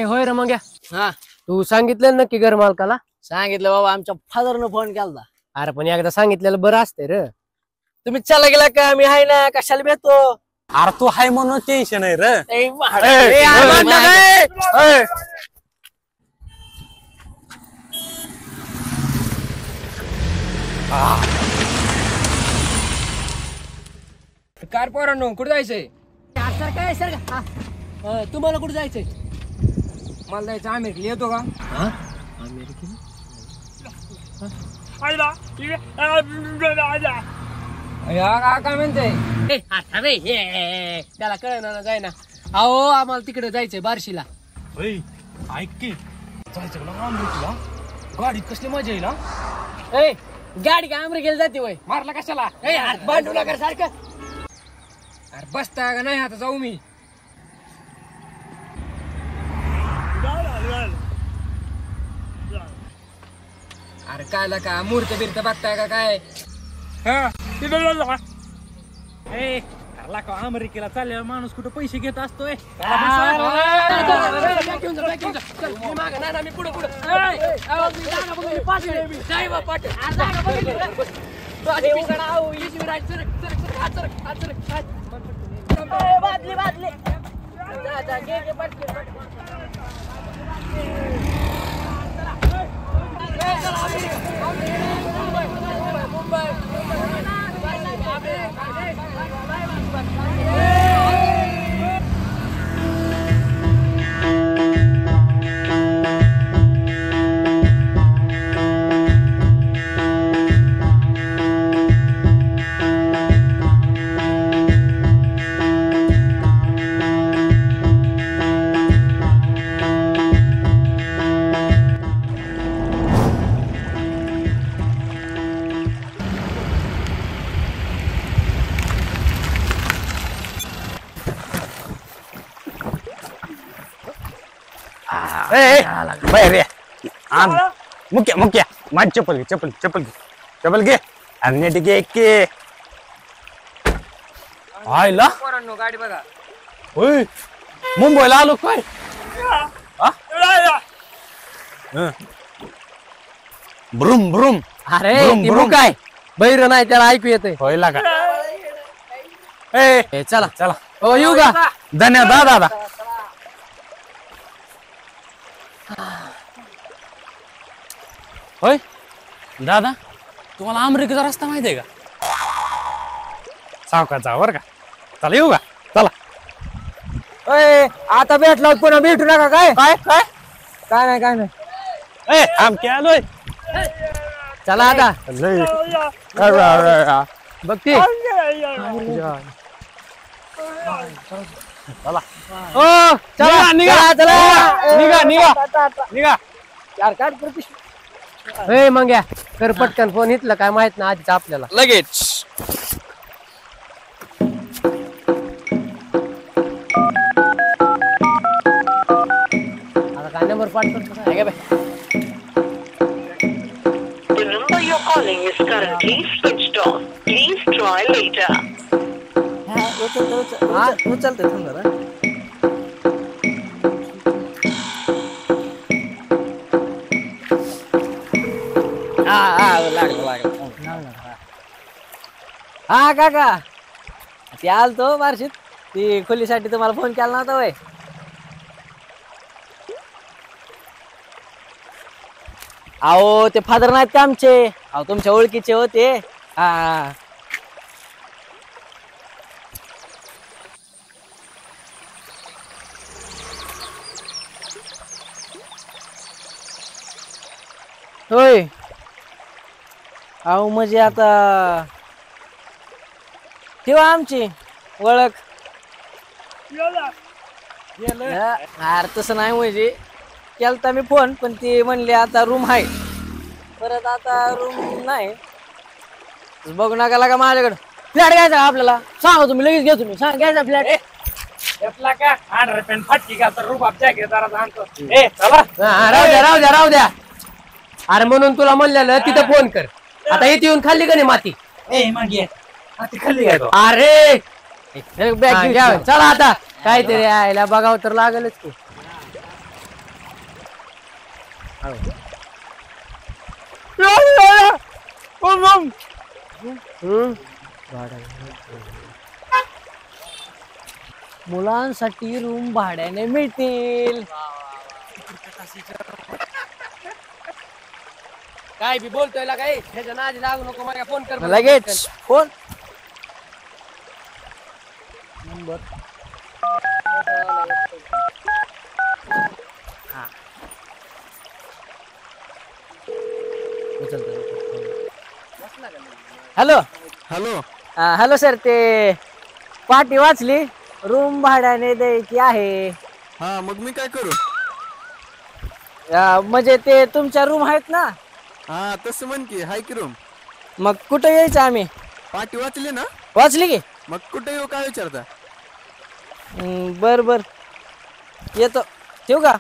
होय रे मग हा तू सांगितलं नक्की घर मालकाला? सांगितलं बाबा, आमच्या फादरनं फोन केला. अरे पण एकदा सांगितलेलं बरं असतंय रे. तुम्ही चला गेला का? मी आहे ना, कशाला भेटतो. अरे तू हाय म्हणून टेन्शन आहे रे. कार पोरांनो कुठे जायचंय? सर काय सर तुम्हाला कुठे जायचंय? मला जायचं अमेरिकेला, येतो का? अमेरिकेला काय म्हणते त्याला कळणार जाय ना. अहो आम्हाला तिकडे जायचंय बार्शीला. ऐक की जायचं ना, गाडीत कसली मजा येईल. गाडी काय अमेरिकेला जाते वय? मारला कशाला? बांधू नका सारखं. अरे बसता का नाही आता जाऊ मी. अरे काय का मूर्त बिर्त बघताय का काय? अमेरिकेला चाललेला माणूस कुठं पैसे घेत असतोय. मुख्या मुख्या माझी चप्पल घे, चप्पल चप्पल घे, चप्पल घे. आणि घे की आयला पोरांनो गाडी बघा. होय मुंबईला आलो काय? ब्रुम ब्रुम. अरे ब्रुम, ती ब्रुम. मुक आहे, बहिर नाही त्याला ऐकू येतंय. होय लागा. चला चला हो येऊ का? धन्यवाद दादा. होय दादा, तुम्हाला अमेरिकेचा रस्ता माहिती आहे का? सावकाचा बर का. चला येऊ का? चला. आता भेटला पुन्हा भेटू नका. काय काय काय काय नाही काय नाही. आमके आलोय. चला आता बघते. चला चला निघा चला निघा निघा निघा. मग या कर पटकन फोन. इथलं काय माहित ना आधीच आपल्याला. लगेच आता काय नंबर पाठवतो काय bye. The number you're calling is currently switched off. Please try later. उचलते थांब जरा. हा काका ते आलतो बार्शीत. ती खोलीसाठी तुम्हाला फोन केला नव्हता वय? अहो ते फादर नाहीत का आमचे? अहो तुमच्या ओळखीचे होते. हा होय. अहो म्हणजे आता ठेवा आमची ओळख. अरे तसं नाही म्हणजे केलता मी फोन, पण ती म्हणली आता रूम आहे. परत आता रूम नाही. बघू नका लागा माझ्याकडे. फ्लॅट घ्यायचा का आपल्याला? सांगा तुम्ही लगेच घेतो मी. सांग घ्यायचा फ्लॅट. राहू द्या. अरे म्हणून तुला म्हणलेलं तिथं फोन कर. आता इथे येऊन खाल्ली का नाही माती? खाल्ली काय? अरे बॅग चला आता. काहीतरी यायला बघावं तर लागलच की. मुलांसाठी रूम भाड्याने मिळतील. काय बी बोलतोय ला काय ह्याच्या नादी लागू नको मला फोन कर लगेच phone number. Hello hello. Hello sir, ते पाटी वाचली, रूम भाड्याने द्यायची आहे. हा मग मी काय करू? म्हणजे ते तुमच्या रूम आहेत ना? हा तसं म्हण की हाय की रूम. मग कुठं यायचं आम्ही? पाठी वाचली ना? वाचली की? मग कुठे येऊ काय विचारता? बर बर येतो. ठेवू का?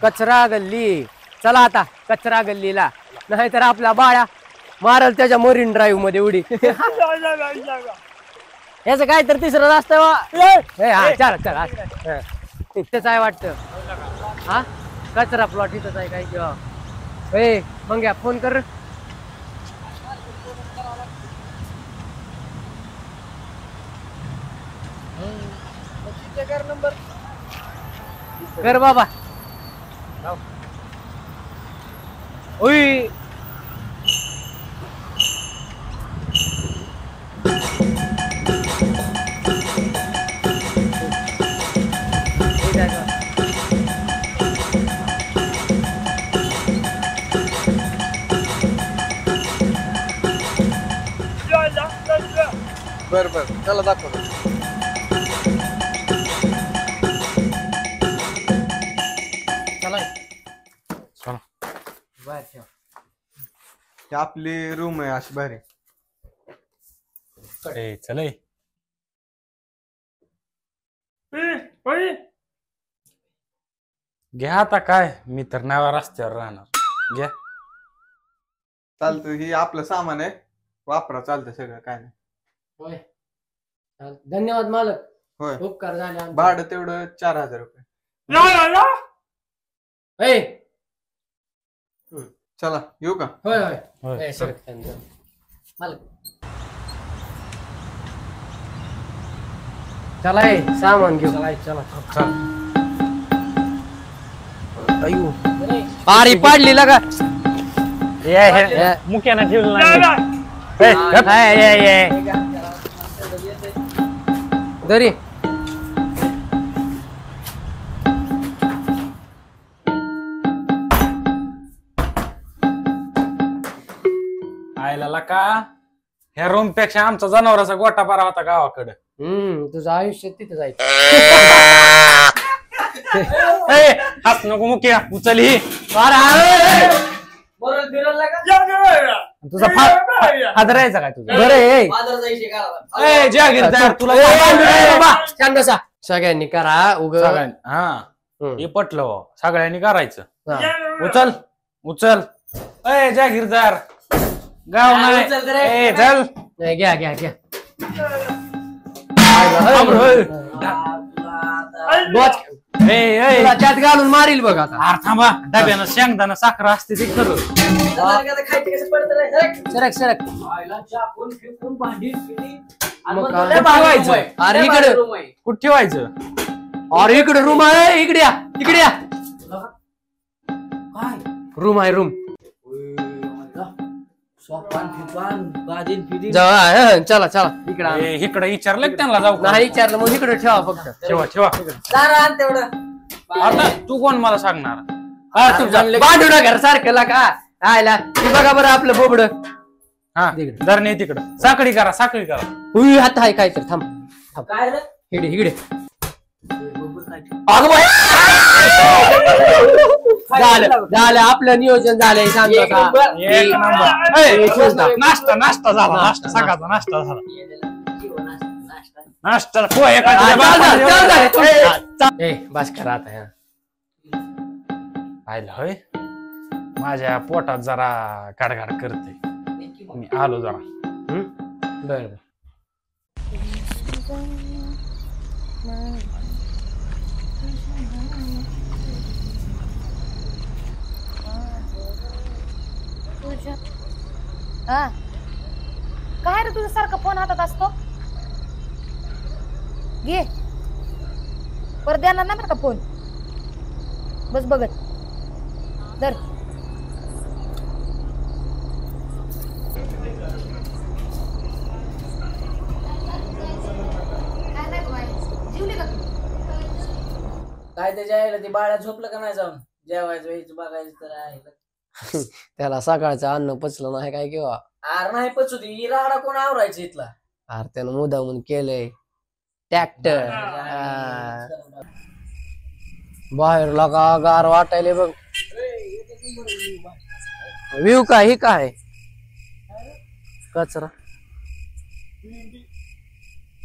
कचरा गल्ली. चला आता कचरा गल्लीला, नाहीतर आपला बाळा मारल त्याच्या मरीन ड्राईव्ह मध्ये उडी. याचं काय तर तिसरं रस्ता चला चला इथंच आहे वाटतं. हा कचरा प्लॉट इथंच आहे काय किंवा मग घ्या फोन कर. कर बाबा. ओय बर बर चला दाखव. आपली रूम आहे अशी भारी. चल घ्या आता काय, मी तर नव्या रस्त्यावर राहणार. घ्या. चालतं, ही आपलं सामान आहे, वापरा. चालतं सगळं, काय नाही. होय धन्यवाद मालक. होय उपकार झाले आमचे. भाडं तेवढं 4000 रुपये. चला येऊ का? होय होय होय, ए, चल. सर, मालक चला सामान घेऊ. चला चल. अरे पाडली का? मुक्यानं ठेवलं नाही. दरी आयला का ह्या रूम पेक्षा आमचा जनावराचा गोटा बरा होता गावाकडे. तुझं आयुष्य तिथं जायचं. हात नको मुक्या, उचल ही. तुझा हादरायचा काय तुझा? बरं जागीरदार तुला शांत बसा. सगळ्यांनी करा उग. हा हे पटलं हो. सगळ्यांनी करायचं. उचल उचल. ए जागीरदार गाव नाही. चल घ्या घ्या घ्या. त्यात घालून मारील बघ आता. थांबा, डब्यानं शेंगदाणा साखर असते ते खरं. सरक सरक. मग काय? ठेवायचं? अरे इकडे कुठं ठेवायचं? अरे इकडे रूम आहे. इकडे या इकडे या. रूम आहे रूम. चला चला इकडे. इकडे विचारलं का त्यांना जाऊ का? नाही विचारलं मग इकडे ठेवा फक्त. ठेवा ठेवा. आता तू कोण मला सांगणार? बांधू नका सारखं का आयला. बघा बरं आपलं बोबड. हा धरणे तिकडं. साखळी करा साखळी करा. उई हात आहे काय तर. थांब थांब. इकडे इकडे. झालं आपलं नियोजन झालंय. एक नंबर. नाश्ता नाश्ता झाला. नाश्ता सकाळचा नाश्ता झाला. नाश्ता पोहे बस करा आता. पाहिलं होय, माझ्या पोटात जरा गाडगाड करते. मी आलो जरा. बर हा काय रे तुझा सारखा फोन हातात असतो घे परत देणार नाही बरं का फोन बस बघत धर काय त्याच्या आईला ते बाळा झोपलं का नाही जाऊन जेवायचं व्हायचं बघायचं तर आहे त्याला सकाळचं अन्न पचलं नाही काय किंवा आर नाही पचू दे ही राडा कोण आवरायचं इथला अरे त्यानं मुद्दा म्हणून केलंय ट्रॅक्टर बाहेर लगा गार वाटायले बघ व्ह्यू काय ही काय कचरा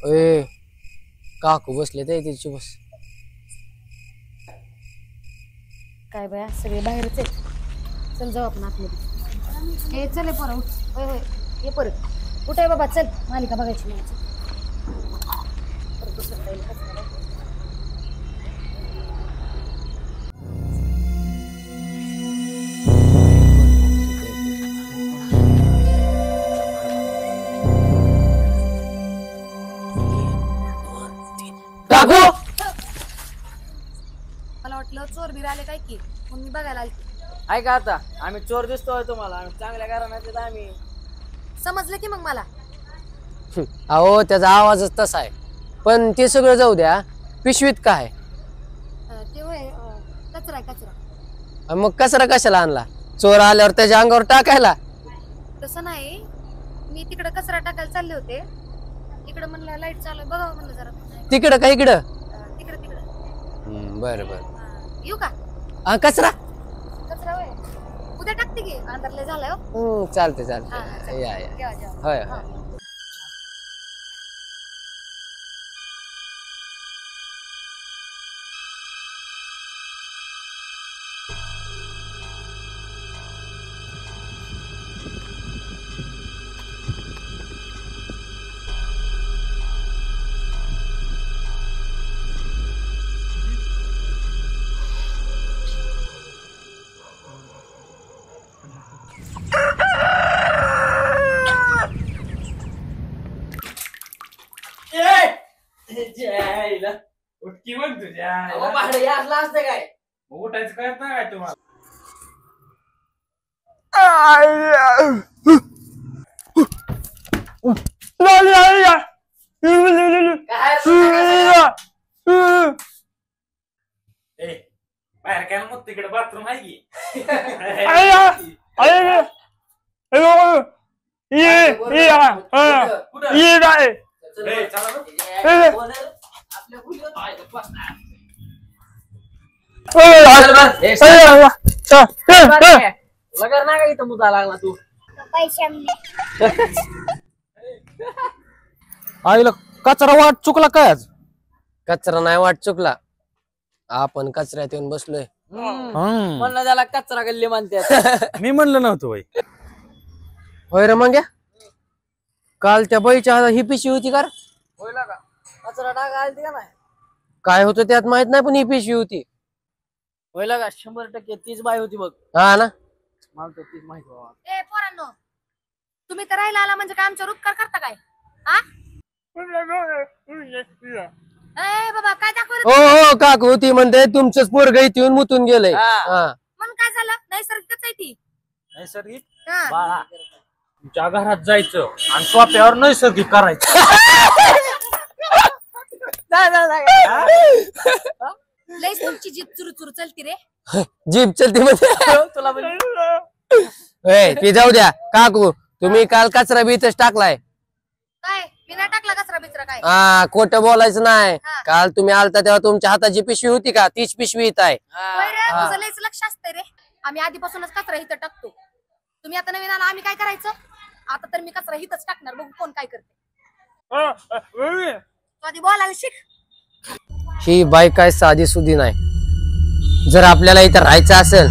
ए काकू बसले ते तिची बस काय बाया सगळे बाहेरच आहेत चल जाऊ आपण आतमध्ये हे चल परत उठ होय होय ये परत उठ आहे बाबा चल मालिका बघायची मला परत दुसरं काही कचरा नाही. काकू मला वाटलं चोर बिर आले काय की मग मी बघायला आलते ऐका आता आम्ही चोर दिसतोय तुम्हाला आम्ही चांगल्या घराण्यात आम्ही समजलं की मग मला अहो त्याचा आवाजच तसा आहे पण ते सगळं जाऊ द्या पिशवीत काय ते होय कचरा आहे कचरा मग कचरा कशाला आणला चोर आल्यावर त्याच्या अंगावर टाकायला तसं नाही मी तिकडे कचरा टाकायला चालले होते इकडे म्हणलं लाईट चालू आहे, बघावं म्हणलं जरा तिकडं का इकडं तिकडे तिकडे बरं बरं येऊ का कचरा कचरा होय उद्या टाकते की अंधारले झालाय हो चालते हा, हा, चालते चालतंय. या या जेवा, जेवा. होय हा. होय उठकी बघ तुझ्या भाडं हे असलं असतं काय उठायचं कळत नाही काय तुम्हाला ए बाहेर काय मग तिकडे बाथरूम आहे की ए, चला बरं. लगर नाही का इथं मुद्दा लागला तू आईला कचरा वाट चुकला काय आज कचरा नाही वाट चुकला आपण कचऱ्यात येऊन बसलोय म्हणलं त्याला कचरा गल्ली म्हणतात मी म्हणलं नव्हतं बाई होय रे मग काल त्या बाईच्या हातात ही पिशवी होती का रे? होईल का कचरा टाका आलती का नाही काय होतं त्यात माहित नाही पण ही पिशवी होती होईल का 100% तीच बाई होती बघ हा ना मला तर तीच माहिती बाबा ए पोरांनो तुम्ही तर राहिला आला म्हणजे काय आमच्यावर उपकार करता काय हा ए बाबा काय दाखवलं हो हो काकू होती म्हणते तुमचंच पोरग इथे येऊन मुतून गेलंय हा म्हणून काय झालं नैसर्गिकच आहे ती नैसर्गिक हा. बाळा तुमच्या घरात जायचं आणि सोप्यावर नैसर्गिक करायचं लईच तुमची जीभ चुरू चलती रे जीप चलती मध्ये तुला ती जाऊ द्या काकू तुम्ही काल कचरा बी इथंच टाकलाय काय बिना टाकला कचरा बिचरा काय हा खोटं बोलायचं नाही हा. काल तुम्ही आलता तेव्हा तुमच्या हाताची पिशवी होती का तीच पिशवी इथं आहे होय रे तुझं लईच लक्ष असतंय रे आम्ही आधीपासूनच कचरा इथं टाकतो तुम्ही आता नवीन आला आम्ही काय करायचं आता तर मी कचरा इथंच टाकणार बघू कोण काय करते तू आधी बोलायला शिक ही बाई काय साधी सुधी नाही जर आपल्याला इथं राहायचं असेल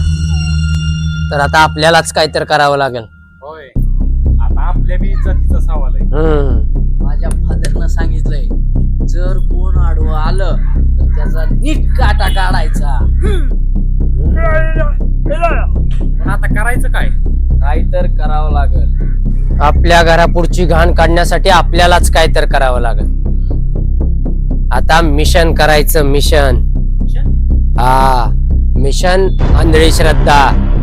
तर आता आपल्यालाच काहीतरी करावं लागेल होय आता आपल्या बी इज्जतीचा सवाल आहे माझ्या फादरनं सांगितलंय जर कोण आडवं आलं तर त्याचा नीट काटा काढायचा पण आता करायचं काय काय तर करावं लागल आपल्या घरापुढची घाण काढण्यासाठी आपल्यालाच काय तर करावं लागेल. आता मिशन करायचं. मिशन. हा, मिशन आंधळी श्रद्धा.